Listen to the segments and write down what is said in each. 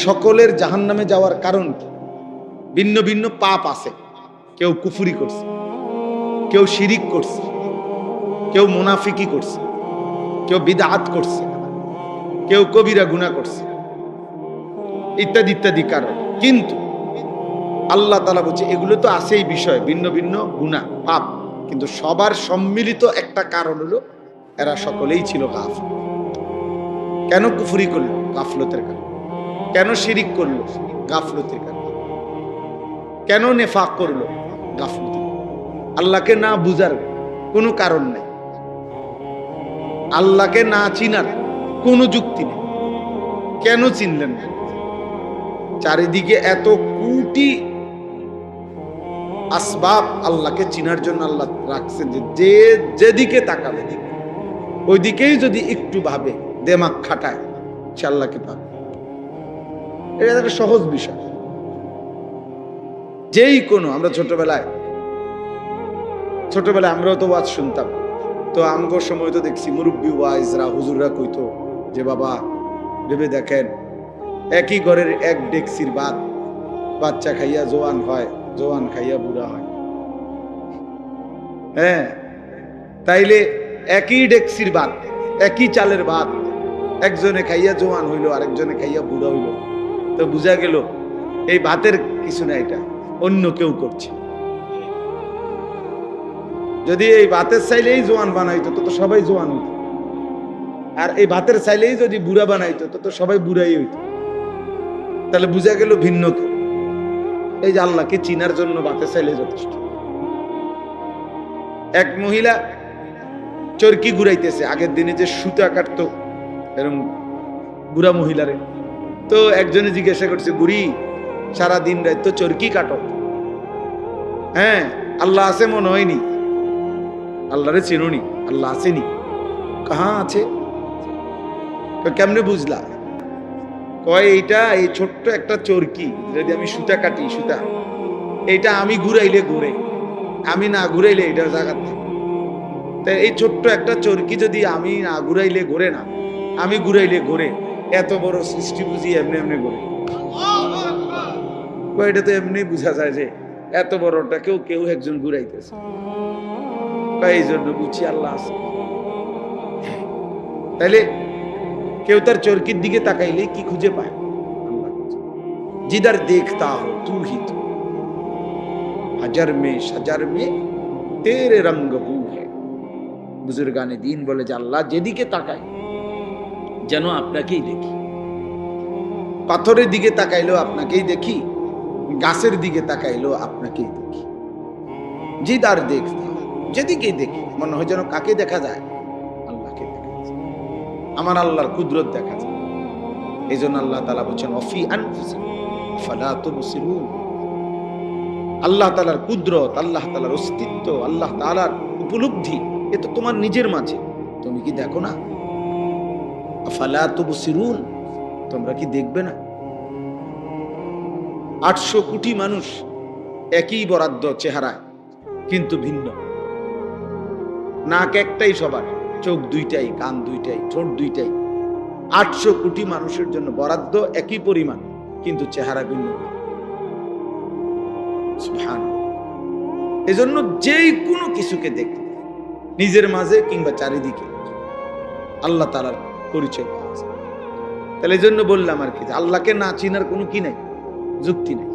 সকলের জাহান্নামে যাওয়ার কারণ কি? ভিন্ন ভিন্ন পাপ আছে। কেউ কুফরি করছে, কেউ শিরিক করছে, কেউ মুনাফিকি করছে, কেউ বিদআত করছে, কেউ কবিরা গুনাহ করছে, ইত্যাদি ইত্যাদি কারণ। কিন্তু আল্লাহ তাআলা বলছে এগুলো তো আছেই বিষয়, ভিন্ন ভিন্ন গুনাহ পাপ, কিন্তু সবার সম্মিলিত একটা কারণ হলো এরা সকলেই ছিল কাফের। কেন কুফরি করলো? গাফলতের কারণে। কেন শিরিক করলো? গাফলতের কারণে। কেন নেফাক করলো? গাফলতের কারণে। আল্লাহকে না বুঝার কোনো কারণ নেই, আল্লাহকে না চিনার কোনো যুক্তি নেই। কেন চিনলেন না? চারিদিকে এত কোটি আসবাব আল্লাহকে চিনার জন্য আল্লাহ রাখছেন যে যেদিকে তাকাবে ওই দিকেই যদি একটু ভাবে, দেমাগ খাটায়, সে আল্লাহকে পাবে। এটা একটা সহজ বিষয়। যেই কোনো আমরা ছোটবেলায় আমরাও তো ওয়াজ শুনতাম, তো আমগোর সময় তো দেখছি মুরব্বী ওয়াইজরা হুজুররা কইতো যে বাবা ভেবে দেখেন, একই ঘরের এক ডেকসির ভাত, বাচ্চা খাইয়া জোয়ান হয়, জোয়ান খাইয়া বুড়া হয়। হ্যাঁ, তাইলে একই ডেকসির ভাত, একই চালের ভাত, একজনে খাইয়া জোয়ান হইল, আরেকজনে খাইয়া বুড়া হইল। তো বুঝা গেল এই ভাতের কিছু না, এটা অন্য কেউ করছে। যদি এই ভাতের চাইলেই জোয়ান বানাইতো তো সবাই জোয়ান হইত, আর এই ভাতের চাইলেই যদি বুড়া বানাইতো তো সবাই বুড়াই হইত। তাহলে বুঝা গেল ভিন্ন কেউ। এই যে আল্লাহকে চিনার জন্য ভাতের চাইলে যথেষ্ট। এক মহিলা চরকি ঘুরাইতেছে, আগের দিনে যে সুতা কাটতো এরকম বুড়া মহিলারে, তো একজনে জিজ্ঞাসা করছে, বুড়ি সারা দিন রাত তো চরকি কাটো, হ্যাঁ আল্লাহ আছে মনে হয়নি? আল্লাহরে চিনুনি? আল্লাহ আসেনি? কাহা আছে? কেমনে বুঝলা? কয় এইটা এই ছোট্ট একটা চরকি, যদি আমি সুতা কাটি, সুতা এইটা আমি ঘুরাইলে ঘুরে, আমি না ঘুরাইলে এটা জায়গার থাকে। তাই এই ছোট্ট একটা চরকি যদি আমি না ঘুরাইলে ঘুরে না, আমি ঘুরাইলে ঘুরে, এত বড় সৃষ্টি বুঝি এমনি এমনি ঘুরে। এটা তো এমনি বুঝা যায় যে এত বড়টা কেউ একজন ঘুরাইতেছে। এই জন্য বুঝি আল্লাহ আছে। তাইলে কেউ তার চরকির দিকে তাকাইলে কি খুঁজে পায়? আল্লাহ। জিদার দেখতা হো তু হি তু, হাজার মে সাজার মে তেরে রঙ্গ বু হ্যায়। বুজুর্গানে দিন বলে যে আল্লাহ যেদিকে তাকায় যেন আপনাকেই দেখি। পাথরের দিকে তাকাইলেও আপনাকেই দেখি, গাছের দিকে তাকাইলেও আপনাকেই দেখি। জিদার দেখতা, যেদিকেই দেখি মনে হয় যেন কাকে দেখা যায়? আল্লাহকে দেখা যায়। আমার আল্লাহর কুদরত দেখা যায়। এই জন্য আল্লাহ তাআলা বলছেন ওয়াফি আনফুসিকুম ফালা তুবসিরুন। আল্লাহ তাআলার কুদরত, আল্লাহ তাআলার অস্তিত্ব, আল্লাহ তাআলার উপলব্ধি এ তো তোমার নিজের মাঝে, তুমি কি দেখো না? ফালা তুবসিরুন, তোমরা কি দেখবে না? 800 কোটি মানুষ একই বরাদ্দ চেহারায়, কিন্তু ভিন্ন। নাক একটাই সবার, চোখ দুইটাই, কান দুইটাই, ঠোঁট দুইটাই। 800 কোটি মানুষের জন্য বরাদ্দ একই পরিমাণ, কিন্তু চেহারা ভিন্ন। সুবহানাল্লাহ। এজন্য যেই কোনো কিছুকে দেখতে নিজের মাঝে কিংবা চারিদিকে আল্লাহ তাআলার পরিচয় পাওয়া যায়। তাহলে এই জন্য বললাম আর কি, আল্লাহকে না চিনার কোনো কি নাই, যুক্তি নেই।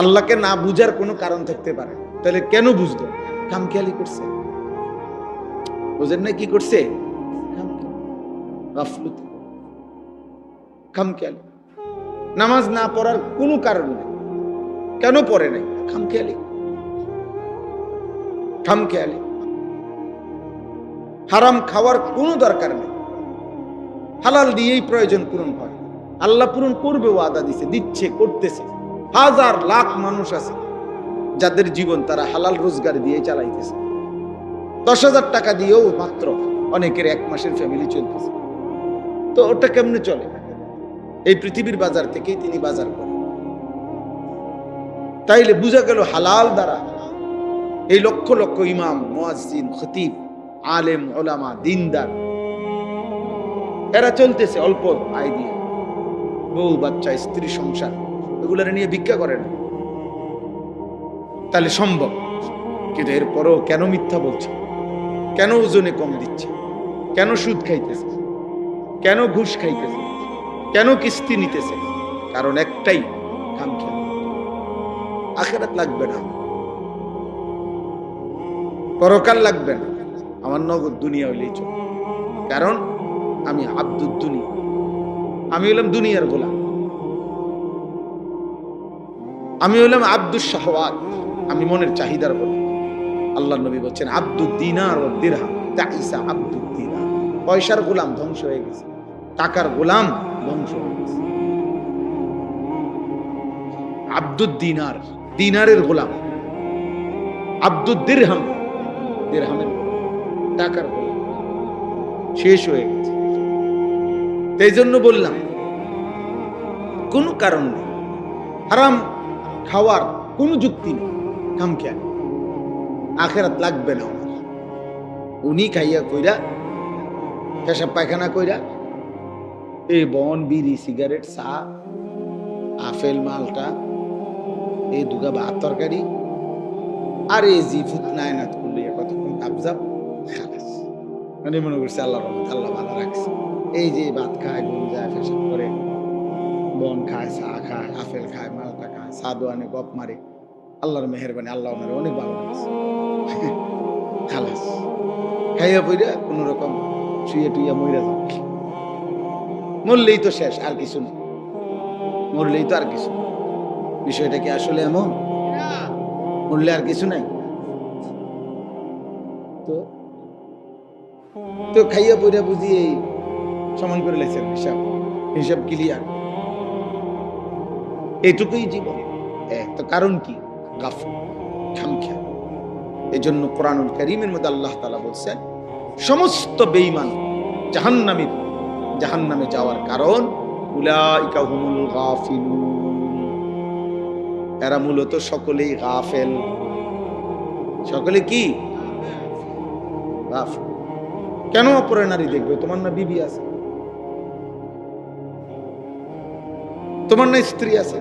আল্লাহকে না বুঝার কোনো কারণ থাকতে পারে। তাহলে কেন বুঝলো? খামখেয়ালি করছে। বুঝেন না কি করছে? গাফলতি, খামখেয়ালি। নামাজ না পড়ার কোনো কারণ নেই। কেন পড়ে নাই? খামখেয়ালি। খামখেয়ালি। হারাম খাওয়ার কোনো দরকার নেই, হালাল দিয়েই প্রয়োজন পূরণ হয়। আল্লাহ পূরণ করবে, ওয়াদা দিছে, দিচ্ছে, করতেছে। হাজার লাখ মানুষ আছে যাদের জীবন তারা হালাল রোজগার দিয়ে চালাইতেছে। 10,000 টাকা দিয়েও মাত্র অনেকের 1 মাসের ফ্যামিলি চলতেছে। তো ওটা কেমনে চলে? এই পৃথিবীর বাজার থেকেই তিনি বাজার করেন। তাইলে বুঝা গেল হালাল দ্বারা এই লক্ষ লক্ষ ইমাম, মুয়াজ্জিন, খতিব, আলেম, ওলামা, দিনদার এরা চলতেছে অল্প আয় দিয়ে। বউ বাচ্চা স্ত্রী সংসার এগুলার নিয়ে ভিক্ষা করে না, তাহলে সম্ভব। কিন্তু এরপরও কেন মিথ্যা বলছে, কেন ওজনে কম দিচ্ছে, কেন সুদ খাইতেছে, কেন ঘুষ খাইতেছে, কেন কিস্তি নিতেছে? কারণ একটাই, কাঙ্ক্ষা। আখিরাত লাগবে না, পরকাল লাগবে না, আমার নগদ দুনিয়া হইলেই চলে। কারণ আমি আব্দুদ দুনিয়া, আমি হলাম দুনিয়ার গোলাম, আমি হলাম আব্দুস শাহওয়াত, আমি মনের চাহিদার গোলাম। আল্লাহ নবী বলছেন আব্দুদ দিনার ও দিরহাম তাইসা আব্দুদ দিনার। পয়সার গোলাম ধ্বংস হয়ে গেছে, টাকার গোলাম ধ্বংস হয়ে গেছে। আব্দুদ দিনার, দিনারের গোলাম। আব্দুদ দিরহাম, দিরহামের, টাকার গোলাম, শেষ হয়ে গেছে। এই জন্য বললাম কোনো কারণ নেই, হারাম খাওয়ার কোনো যুক্তি নেই, খামখেয়া। আখিরাত লাগবে না ওনার। উনি খাইয়া কইরা, পেশাব পায়খানা কইরা, এই বন বিড়ি সিগারেট চা আপেল মালটা এই দুগা ভাত তরকারি আর এই জি ফুতনায় না করলে কতক্ষণ কাবজাব খালাস। মানে মনে করছে আল্লাহ রহমত, আল্লাহ ভালো রাখছে। এই যে ভাত খায়, ঘুম যায়, পেশাব করে, বন খায়, চা খায়, আপেল খায়, মালটা খায়, সাদু আনে, গপ মারে, আল্লাহর মেহেরবানি, আল্লাহ ওনারে অনেক ভালো লাগছে। খালাস খাইয়া পইরা কোন রকম শুয়ে টুইয়া মইরা যাও, মরলেই তো শেষ, আর কিছু নেই, মরলেই তো আর কিছু। বিষয়টা কি আসলে এমন? মরলে আর কিছু নাই? তো তো খাইয়া পইরা বুঝি এই সমান করে লাইছেন, হিসাব হিসাব ক্লিয়ার, এইটুকুই জীবন। তো কারণ কি? গাফল, খামখেয়া। এই জন্য কোরআনুল কারীমের মধ্যে আল্লাহ তাআলা বলছেন সমস্ত বেঈমান জাহান্নামী, জাহান্নামে যাওয়ার কারণ উলাইকা হুমুল গাফিলুন, এরা মূলত সকলেই গাফেল। সকলে কি? গাফেল। কেন অপরের নারী দেখবে? তোমার না বিবি আছে, তোমার না স্ত্রী আছে,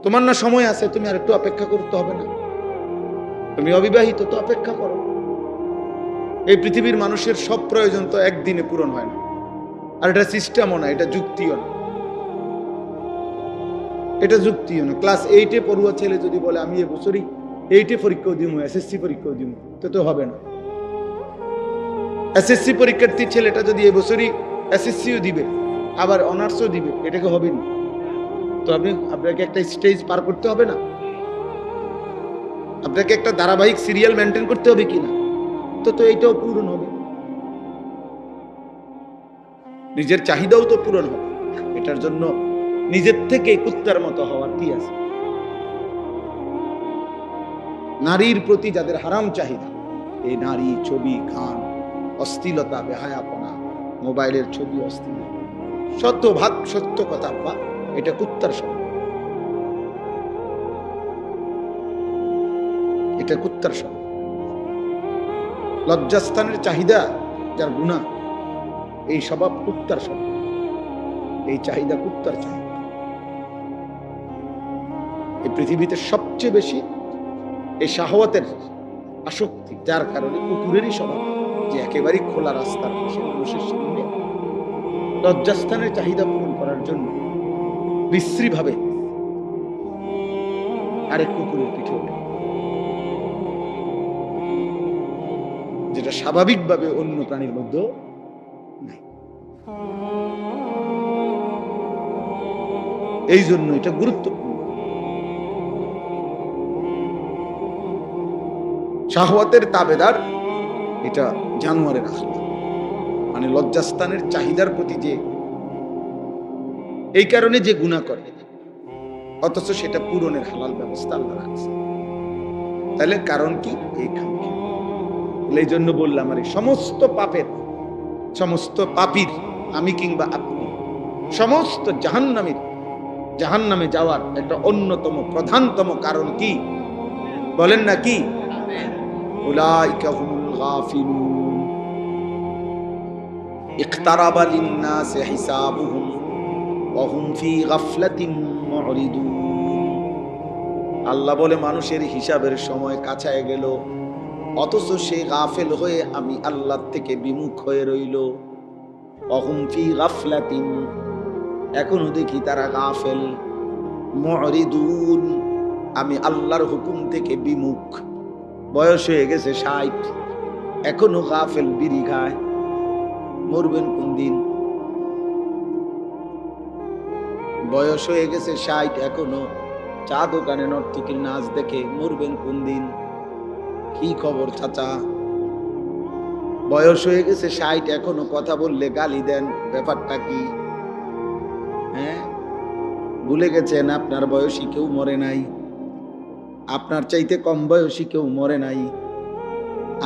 তোমার না সময় আছে, তুমি আর একটু অপেক্ষা করতে হবে না? তুমি অবিবাহিত, তো অপেক্ষা করো। এই পৃথিবীর মানুষের সব প্রয়োজন তো একদিনে পূরণ হয় না, আর এটা সিস্টেমও না, এটা যুক্তিও না, এটা যুক্তিও না। ক্লাস 8-এ পড়ুয়া ছেলে যদি বলে আমি এবছরই 8-এ পরীক্ষাও দিব, এসএসসি পরীক্ষাও দিব, তো হবে না। এসএসসি পরীক্ষার্থী ছেলেটা যদি এবছরই এসএসসিও দিবে, আবার অনার্সও দিবে, এটাকে হবে না। তো আপনাকে একটা স্টেজ পার করতে হবে না? আপনাকে একটা ধারাবাহিক সিরিয়াল মেনটেন করতে হবে কিনা? তো এইটাও পূরণ হবে, নিজের চাহিদাও তো পূরণ হবে। এটার জন্য নিজের থেকে কুত্তার মতো হওয়ার কি আছে? নারীর প্রতি যাদের হারাম চাহিদা, এই নারী, ছবি, গান, অশ্লীলতা, বেহায়াপনা, মোবাইলের ছবি, অশ্লীলতা, শতভাগ সত্য কথা, বা এটা কুত্তার স্বভাব, এটা কুত্তার স্বভাব। লজ্জাস্থানের চাহিদা যার গুনাহ, এই স্বভাব কুত্তার স্বভাব, এই চাহিদা কুত্তার চাহিদা। এই পৃথিবীতে সবচেয়ে বেশি এই শাহওয়াতের আসক্তি, যার কারণে কুকুরেরই স্বভাব যে একেবারেই খোলা রাস্তার পাশে মানুষের সামনে লজ্জাস্থানের চাহিদা পূরণ করার জন্য বিশ্রী ভাবে আরেক কুকুরের পিঠে ওঠে, যেটা স্বাভাবিকভাবে অন্য প্রাণীর মধ্যে নাই। এই জন্য এটা গুরুত্বপূর্ণ। শাহওয়াতের তাবেদার এটা জানোয়ারের আখলাক, মানে লজ্জাস্থানের চাহিদার প্রতি যে এই কারণে যে গুনাহ করে, অথচ সেটা পূরণের হালাল ব্যবস্থা আল্লাহ রাখছে। তাহলে কারণ কি? এই খামখেয়া। এই জন্য বললাম, আর সমস্ত পাপের, সমস্ত পাপীর, আমি কিংবা আপনি, সমস্ত জাহান্নামীর, জাহান্নামে যাওয়ার একটা অন্যতম প্রধানতম কারণ কি? বলেন না কি? উলাইকা হুমুল গাফিলুন। ইকতারাবা লিন-নাসি হিসাবুহুম ওয়া হুম ফি গাফলাতিন মুরিদুন। আল্লাহ বলে মানুষের হিসাবের সময় কাছায় গেল, অথচ সে গাফেল হয়ে আমি আল্লাহ থেকে বিমুখ হয়ে রইল। ওয়া হুম ফি গাফলাতিন, এখনো দেখি তারা গাফেল। মুরিদুন, আমি আল্লাহর হুকুম থেকে বিমুখ। বয়স হয়ে গেছে 60, এখনো গাফেল, বিড়ি খায়। মরবেন কোন দিন? বয়স হয়ে গেছে 60, এখনো চা দোকানে নর্তকীর নাচ দেখে। মরবেন কোন দিন? কি খবর চাচা? বয়স হয়ে গেছে 60, এখনো কথা বললে গালি দেন, ব্যাপারটা কি? হ্যাঁ, ভুলে গেছেন আপনার বয়সী কেউ মরে নাই, আপনার চাইতে কম বয়সী কেউ মরে নাই।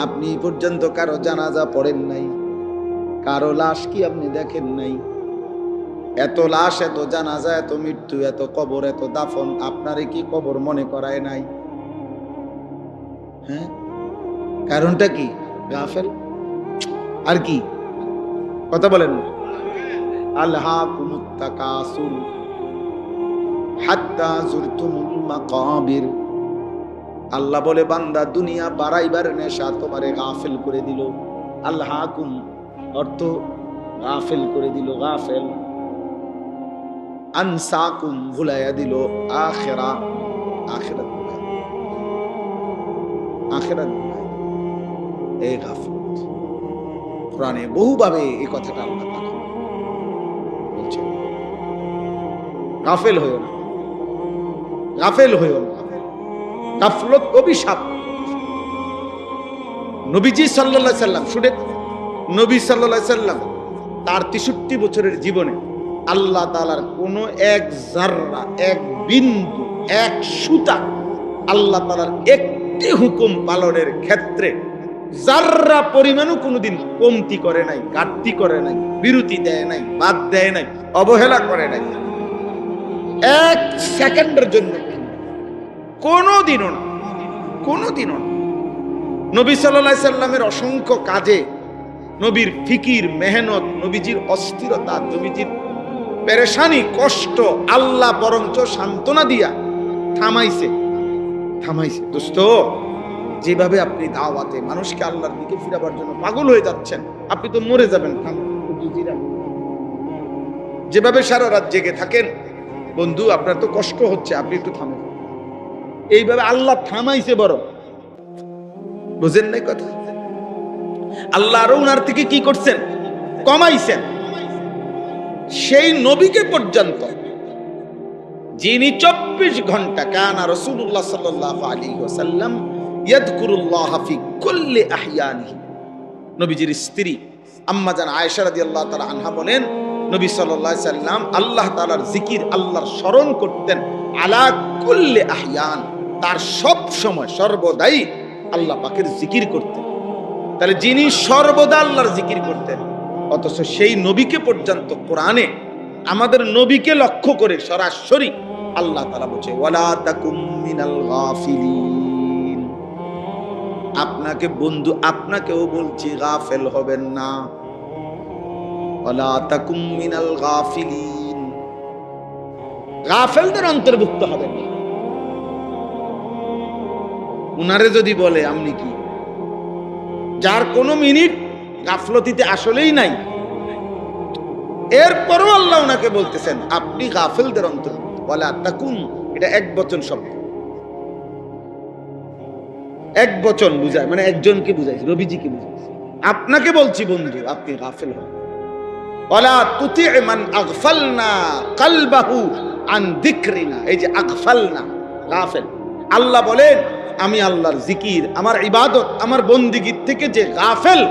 আপনি পর্যন্ত কারো জানাজা পড়েন নাই, কারো লাশ কি আপনি দেখেন নাই? এত লাশ, এত জানাজা, এত মৃত্যু, এত কবর, এত দাফন, আপনারে কি কবর মনে করায় নাই? হ্যাঁ, কারণটা কি? গাফেল। আর কি কথা বলেন? আলহাকুমুত তাকাসুর হাত্তা যুরতুমুল মাকাবির। আল্লাহ বলে বান্দা দুনিয়া বাড়াইবার নেশা তোমারে গাফেল করে দিল। আলহাকুম অর্থ গাফেল করে দিল, গাফেল। আনসাকুম ভুলাইয়া দিল আখিরা, আখিরাত, আখিরাত এই গাফলত। কোরআনে বহুভাবে এই কথাটা আল্লাহ তাআলা বলছেন, গাফেল হইও না, গাফেল হইও না। গাফলত অভিশাপ। নবীজি সাল্লাল্লাহু আলাইহি সাল্লাম, শুনে, নবী সাল্লাল্লাহু আলাইহি সাল্লাম তার 63 বছরের জীবনে আল্লাহ তাআলার কোন এক জাররা, এক বিন্দু, এক সুতা আল্লাহ তাআলার একটি হুকুম পালনের ক্ষেত্রে জাররা পরিমাণও কোনোদিন কমতি করে নাই, ঘাটতি করে নাই, বিরতি দেয় নাই, বাদ দেয় নাই, অবহেলা করে নাই। এক সেকেন্ডের জন্য কোনোদিনও না, কোনোদিনও না। নবী সাল্লাল্লাহু আলাইহি সাল্লামের অসংখ্য কাজে নবীর ফিকির, মেহনত, নবীজির অস্থিরতা, নবীজির পেরেশানি, কষ্ট আল্লাহ বরঞ্চ সান্ত্বনা দিয়া থামাইছে, থামাইছে। দোস্ত, যেভাবে আপনি দাওয়াতে মানুষকে আল্লাহর দিকে ফিরাবার জন্য পাগল হয়ে যাচ্ছেন, আপনি তো মরে যাবেন। যেভাবে সারা রাত জেগে থাকেন, বন্ধু আপনার তো কষ্ট হচ্ছে, আপনি একটু থামেন। এইভাবে আল্লাহ থামাইছে বড়, বুঝেন নাই কথা? আল্লাহ আরো উনার থেকে কি করছেন? কমাইছেন। সেই নবীকে পর্যন্ত যিনি 24 ঘন্টা কানা রাসূলুল্লাহ সাল্লাল্লাহু আলাইহি ওয়াসাল্লাম ইয়াযকুরুল্লাহ ফি কুল্লি আহইয়ানিহি। নবীজির স্ত্রী আম্মা জান আয়েশা রাদিয়াল্লাহু তাআলা আনহা বলেন, নবী সাল্লাল্লাহু আলাইহি সাল্লাম আল্লাহ তাআলার জিকির, আল্লাহর স্মরণ করতেন আলা কুল্লি আহইয়ান, তার সব সময় সর্বদাই আল্লাহ পাকের জিকির করতেন। তাহলে যিনি সর্বদা আল্লাহর জিকির করতেন, অথচ সেই নবীকে পর্যন্ত কোরআনে আমাদের নবীকে লক্ষ্য করে সরাসরি আল্লাহ তাআলা বলছে ওয়ালা তাকুম মিনাল গাফিলিন। আপনাকে বন্ধু, আপনাকেও বলছি গাফেল হবেন না। ওয়ালা তাকুম মিনাল গাফিলিন, গাফেলদের অন্তর্ভুক্ত হবেন না। উনারে যদি বলে আপনি কি, যার কোনো মিনিট গাফলতিতে আসলেই নাই, এরপরও আল্লাহ ওনাকে বলতেছেন আপনি গাফেলদের অন্তর্ভুক্ত। ওয়ালা তাকুন, এটা এক বচন শব্দ, এক বচন বুঝায়, মানে একজনকে বুঝাইছে, নবীজিকে বুঝাইছে। আপনাকে বলছি বন্ধু, আপনি গাফেল হন। ওয়ালা তুতি মান আগফালনা কলবাহু আন যিকরিনা, এই যে আগফালনা, গাফেল। আল্লাহ বলেন আমি আল্লাহর জিকির, আমার ইবাদত, আমার বন্দিগির থেকে যে গাফেল,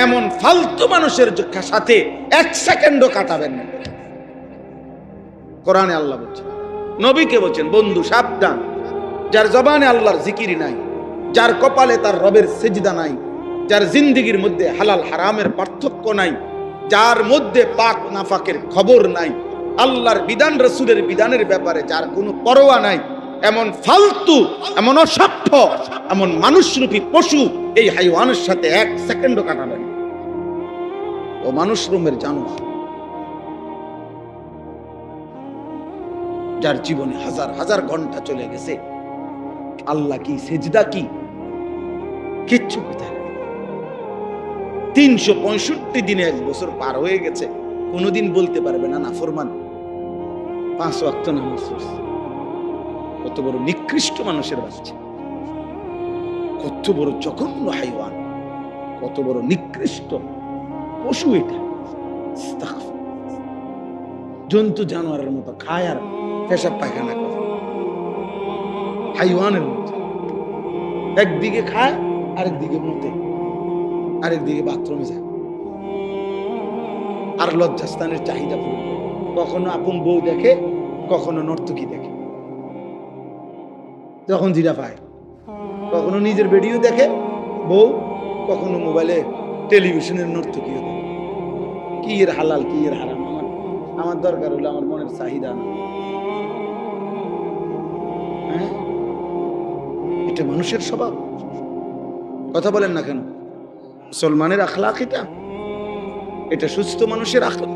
এমন ফালতু মানুষের সাথে এক সেকেন্ডও কাটাবেন না। কোরআনে আল্লাহ বলছেন, নবীকে বলছেন বন্ধু সাবধান, যার জবানে আল্লাহর জিকির নাই, যার কপালে তার রবের সিজদা নাই, যার জিন্দেগির মধ্যে হালাল হারামের পার্থক্য নাই, যার মধ্যে পাক নাফাকের খবর নাই, আল্লাহর বিধান রাসূলের বিধানের ব্যাপারে যার কোনো পরোয়া নাই, এমন ফালতু, এমন অসভ্য, এমন মানুষরূপী পশু এই হাইওয়ানের সাথে এক সেকেন্ডও কাটাবেন। ও মানুষ রোমের জানোয়ার, যার জীবনে হাজার হাজার ঘন্টা চলে গেছে, আল্লাহ কি সেজদা কি কিচ্ছু কোথায়। 365 দিনে 1 বছর পার হয়ে গেছে, কোনোদিন বলতে পারবে না নাফরমান। 5 ওয়াক্ত নামাজ পড়ছে। কত বড় নিকৃষ্ট মানুষের বাচ্চা, কত বড় জঘন্য হাইওয়ান, কত বড় নিকৃষ্ট পশু এটা। জন্তু জানোয়ারের মতো খায় আর পেশাব পায়খানা করে, হাইওয়ানের মতো। একদিকে খায়, আরেকদিকে মুতে, আরেকদিকে বাথরুমে যায়, আর লজ্জাস্থানের চাহিদা পূরণ করে। কখনো আপন বউ দেখে, কখনো নর্তকী দেখে, যখন জিরা পায়। কখনো নিজের ভিডিও দেখে বউ, কখনো মোবাইলে টেলিভিশনের নর্তকীও দেখে। কি এর হালাল, কি এর হারাম, আমার দরকার হলো আমার মনের চাহিদা না। হ্যাঁ, এটা মানুষের স্বভাব। কথা বলেন না কেন? মুসলমানের আখলাক এটা, এটা সুস্থ মানুষের আখলাক।